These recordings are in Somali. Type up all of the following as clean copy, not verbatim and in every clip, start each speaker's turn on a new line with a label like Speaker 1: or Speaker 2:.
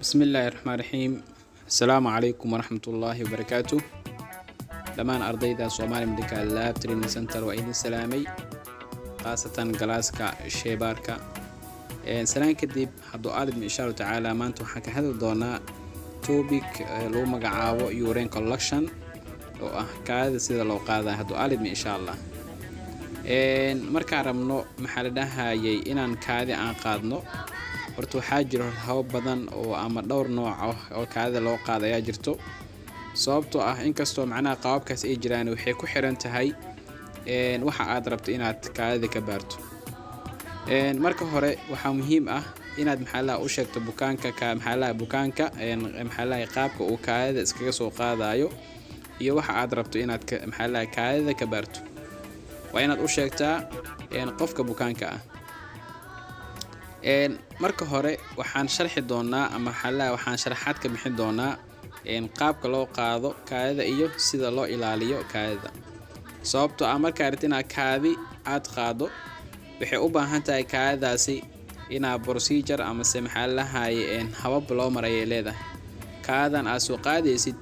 Speaker 1: بسم الله الرحمن الرحيم. السلام عليكم ورحمة الله وبركاته. دمان أرضيدا Somali Medical Lab Training Center وإيدin salaamay qaasatan galaaska sheybaarka salaan kadib hadduu aalid insha Allah taala maanta waxaan ka hadli doonaa topic lagu magacaabo urine collection oo ah kaada sida loo qaadaa hadduu aalid insha Allah markaan rabno maxaa la dhahayay inaan kaadi aan qaadno horta waxaa jira habab badan oo ama dhowr nooc oo kaada loo qaadayaa jirto sababtoo ah inkastoo macnaha qaabkaas ay jiraan waxay ku xiran tahay waxa aad rabto inaad kaadida ka baarto marka hore waxa muhiim ah inaad maxalla u sheegto bukaanka maxalla qaabka uu kaadida iskaga soo qaadayo iyo waxa aad rabto inaad maxalla kaadida ka baarto waa inaad u sheegtaa qofka bukaanka ah marka hore waxaan sharxi doonaa ama waxaan sharaxaad ka bixin doonaa qaabka loo qaado kaadida iyo sida loo ilaaliyo kaadida sababtoo ah marka aad inaad kaadi aad qaado waxay u baahan tahay kaadidaasi inaad procedure ama maxallahay habab loo maray leedahay kaadan aad soo qaadaysid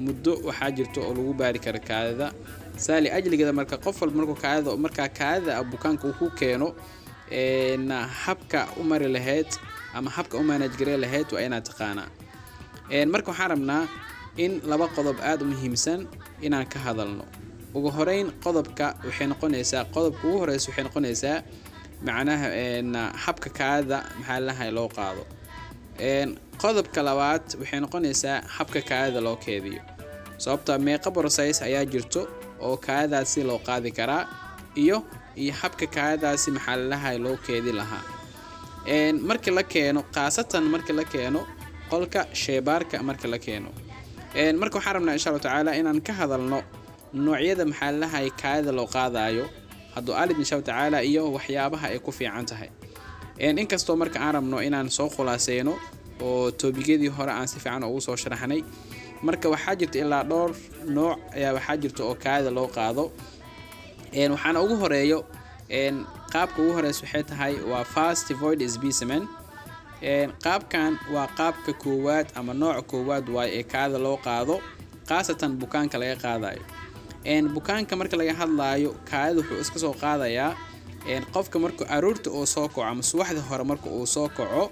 Speaker 1: muddo waxaa jirto oo lagu baari karo kaadida saali ajligeeda marka qof walba marka kaadida bukaanka uu ku keeno habka u mari lahayd ama habka u manage gareey lahayd waa inaad taqaanaa marka waxaan rabnaa in laba qodob aad u muhiimsan inaan ka hadalno ugu horeyn qodobka ugu horeysa waxay noqonaysaa macnaha habka kaadida maxaa lahayd loo qaado qodobka labaad waxay noqonaysaa habka kaadida loo keediyo sababtoo meeqa process ayaa jirto oo kaadidaasi loo qaadi karaa iyo habka kaadidaasi maxaa lahayd loo keedi lahaa markii la keeno qaasatan markii la keeno qolka sheybaarka markii la keeno marka waxaan rabnaa insha Allah taala inaan ka hadalno noocyada maxaa lahayd kaadida loo qaadayo hadduu aalid insha Allah taala iyo waxyaabaha ay ku fiican tahay inkastoo marka aan rabno inaan soo khulaaseeno oo toobiyadii hore aan si fiican ugu soo sharaxnay marka waxaa jirta ilaa dhowr nooc ayaa waxaa jirta oo kaadida loo qaado waxaana ugu horeeyo qaabka ugu horeeyay waxay tahay waa fast void specimen qaabkan waa qaabka koowaad ama nooc koowaad waa ee kaadida loo qaado qaasatan bukaanka laga qaadayo bukaanka marka laga hadlaayo kaadida wuxuu iska soo qaadayaa qofka markuu aroorta oo soo kaco ama subaxda hore marka uu soo kaco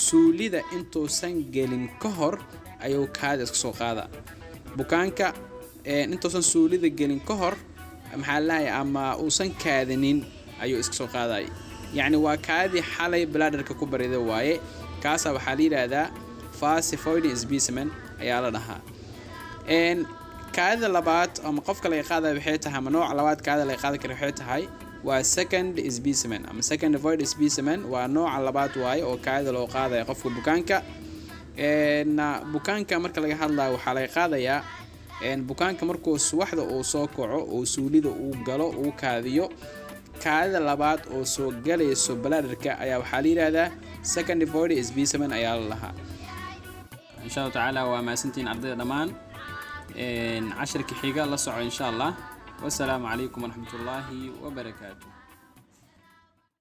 Speaker 1: suulida intuusan gelin ka hor ayuu kaadida iska soo qaadaa bukaanka intuusan suulida gelin ka hor maxaa lahayd ama uusan kaadinin ayuu iska soo qaaday yani waa kaadii xalay bladderka ku bariday waaye kaasa waxaa la yiraahdaa fast void specimen ayaa la dhahaa kaadida labaad ama qofka laga qaadayo waxay tahay ama nooc labaad kaadida laga qaadi karo waxay tahay waa second specimen ama second void specimen waa nooca labaad waaye oo kaadida loo qaadayo qofka bukaanka bukaanka marka laga hadlayo waxaa laga qaadayaa bukaanka markuu subaxda uu soo kaco oo suulida uu galo uu kaadiyo kaadida labaad oo soo galayso bladderka ayaa waxaa la yiraahdaa second void specimen ayaa la lahaa insha Allah taala waa maasantiin ardayda dhamaan عشر كحيقة الله صعو إن شاء الله والسلام عليكم ورحمة الله وبركاته.